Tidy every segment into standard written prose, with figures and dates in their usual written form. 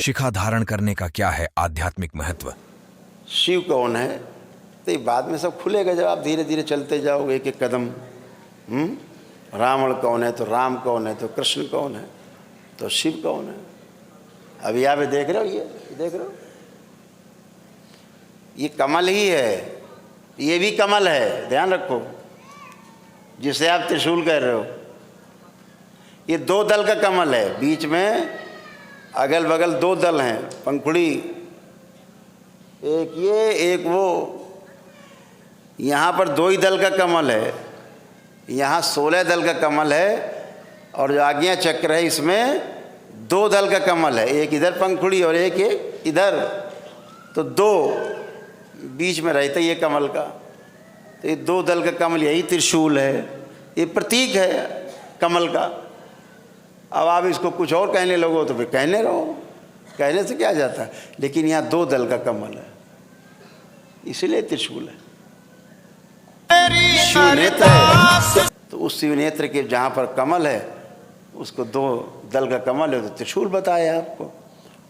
शिखा धारण करने का क्या है आध्यात्मिक महत्व? शिव कौन है तो ये बाद में सब खुलेगा जब आप धीरे धीरे चलते जाओगे एक एक कदम। रावण कौन है तो राम कौन है तो कृष्ण कौन है तो शिव कौन है। अभी यहाँ पे देख रहे हो, ये देख रहे हो, ये कमल ही है, ये भी कमल है, ध्यान रखो, जिसे आप त्रिशूल कह रहे हो। ये दो दल का कमल है, बीच में अगल बगल दो दल हैं, पंखुड़ी, एक ये एक वो। यहाँ पर दो ही दल का कमल है, यहाँ 16 दल का कमल है, और जो आज्ञा चक्र है इसमें 2 दल का कमल है, एक इधर पंखुड़ी और एक इधर, तो 2 बीच में रहता ये कमल का। तो ये 2 दल का कमल यही त्रिशूल है, ये प्रतीक है कमल का। अब आप इसको कुछ और कहने लगो तो फिर कहने रहो, कहने से क्या जाता है, लेकिन यहाँ 2 दल का कमल है, इसीलिए त्रिशूल है। शिव नेत्र है तो उस शिव नेत्र के जहाँ पर कमल है उसको 2 दल का कमल है तो त्रिशूल बताया आपको।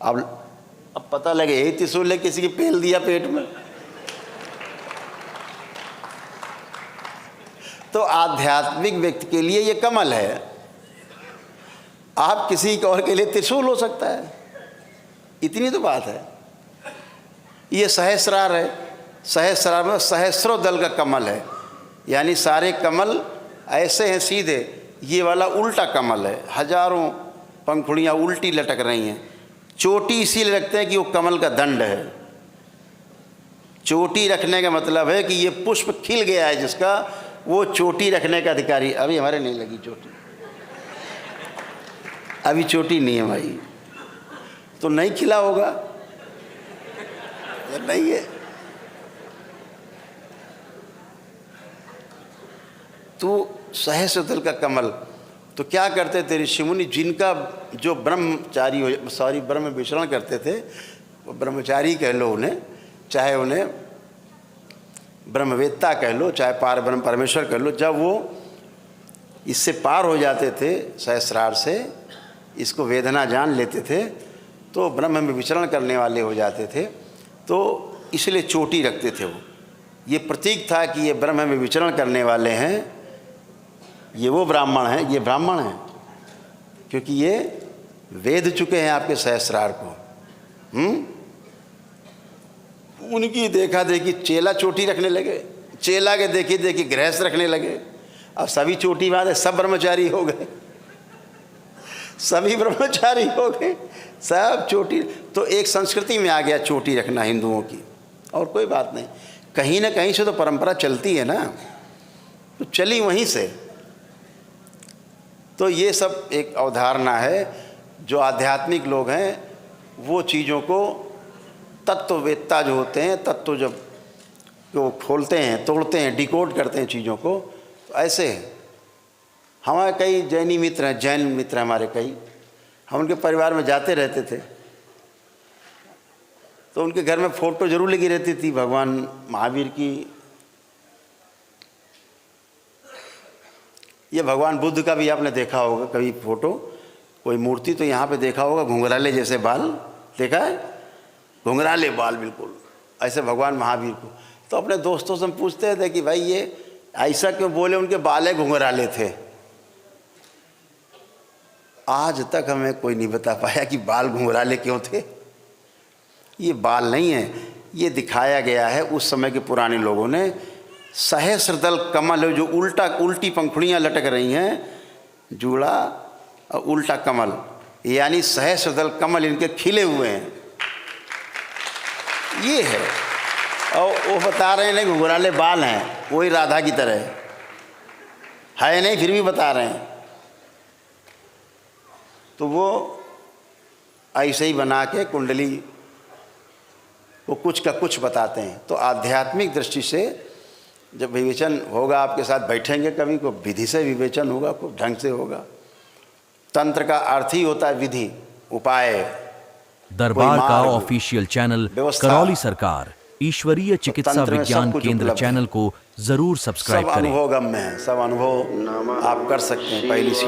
अब पता लगे यही त्रिशूल है, किसी की पेल दिया पेट में। तो आध्यात्मिक व्यक्ति के लिए ये कमल है, आप किसी और के लिए त्रिशूल हो सकता है, इतनी तो बात है। ये सहस्रार है, सहस्रार में सहस्रों दल का कमल है, यानी सारे कमल ऐसे हैं सीधे, ये वाला उल्टा कमल है, हजारों पंखुड़ियाँ उल्टी लटक रही हैं। चोटी इसीलिए रखते हैं कि वो कमल का दंड है। चोटी रखने का मतलब है कि ये पुष्प खिल गया है जिसका, वो चोटी रखने का अधिकारी। अभी हमारे नहीं लगी चोटी, अभी चोटी नहीं है भाई, तो नहीं खिला होगा, नहीं है तो सहस्र दल का कमल। तो क्या करते थे ऋषि मुनि, जिनका जो ब्रह्मचारी हो, सॉरी ब्रह्म विचरण करते थे, वो ब्रह्मचारी कह लो उन्हें, चाहे उन्हें ब्रह्मवेत्ता कह लो, चाहे पार ब्रह्म परमेश्वर कह लो, जब वो इससे पार हो जाते थे, सहस्रार से इसको वेदना जान लेते थे, तो ब्रह्म में विचरण करने वाले हो जाते थे। तो इसलिए चोटी रखते थे वो, ये प्रतीक था कि ये ब्रह्म में विचरण करने वाले हैं, ये वो ब्राह्मण हैं, ये ब्राह्मण हैं, क्योंकि ये वेद चुके हैं आपके सहस्रार को। उनकी देखा देखी चेला चोटी रखने लगे, चेला के देखी देखी गृहस्थ रखने लगे, अब सभी चोटी वाले सब ब्रह्मचारी हो गए, सभी ब्रह्मचारी हो गए, सब चोटी। तो एक संस्कृति में आ गया चोटी रखना हिंदुओं की, और कोई बात नहीं, कहीं ना कहीं से तो परंपरा चलती है ना, तो चली वहीं से। तो ये सब एक अवधारणा है, जो आध्यात्मिक लोग हैं वो चीज़ों को, तत्ववेत्ता जो होते हैं, तत्व जब वो खोलते हैं, तोड़ते हैं, डिकोड करते हैं चीज़ों को, तो ऐसे है। हमारे कई जैनी मित्र हैं, जैन मित्र हैं हमारे कई, हम उनके परिवार में जाते रहते थे, तो उनके घर में फ़ोटो जरूर लगी रहती थी भगवान महावीर की, ये भगवान बुद्ध का भी आपने देखा होगा कभी फ़ोटो, कोई मूर्ति तो यहाँ पे देखा होगा, घुंघराले जैसे बाल देखा है, घुंघराले बाल बिल्कुल ऐसे भगवान महावीर को। तो अपने दोस्तों से हम पूछते थे कि भाई ये ऐसा क्यों बोले, उनके बाल घुंघराले थे। आज तक हमें कोई नहीं बता पाया कि बाल घुंघराले क्यों थे। ये बाल नहीं है, ये दिखाया गया है उस समय के पुराने लोगों ने। सहस्रदल कमल है, जो उल्टी पंखुड़ियाँ लटक रही हैं, जूड़ा और उल्टा कमल, यानी सहस्रदल कमल इनके खिले हुए हैं, ये है। और वो बता रहे हैं नहीं घुंघराले बाल हैं, वही राधा की तरह है नहीं, फिर भी बता रहे हैं। तो वो ऐसे ही बना के कुंडली वो कुछ का कुछ बताते हैं। तो आध्यात्मिक दृष्टि से जब विवेचन होगा, आपके साथ बैठेंगे कभी, को विधि से विवेचन होगा, को ढंग से होगा। तंत्र का अर्थ ही होता है विधि, उपाय। दरबार का ऑफिशियल चैनल करौली सरकार ईश्वरीय चिकित्सा विज्ञान केंद्र चैनल को जरूर सब्सक्राइब करें। सब अनुभव गम्य है, सब अनुभव आप कर सकते हैं पहली सी।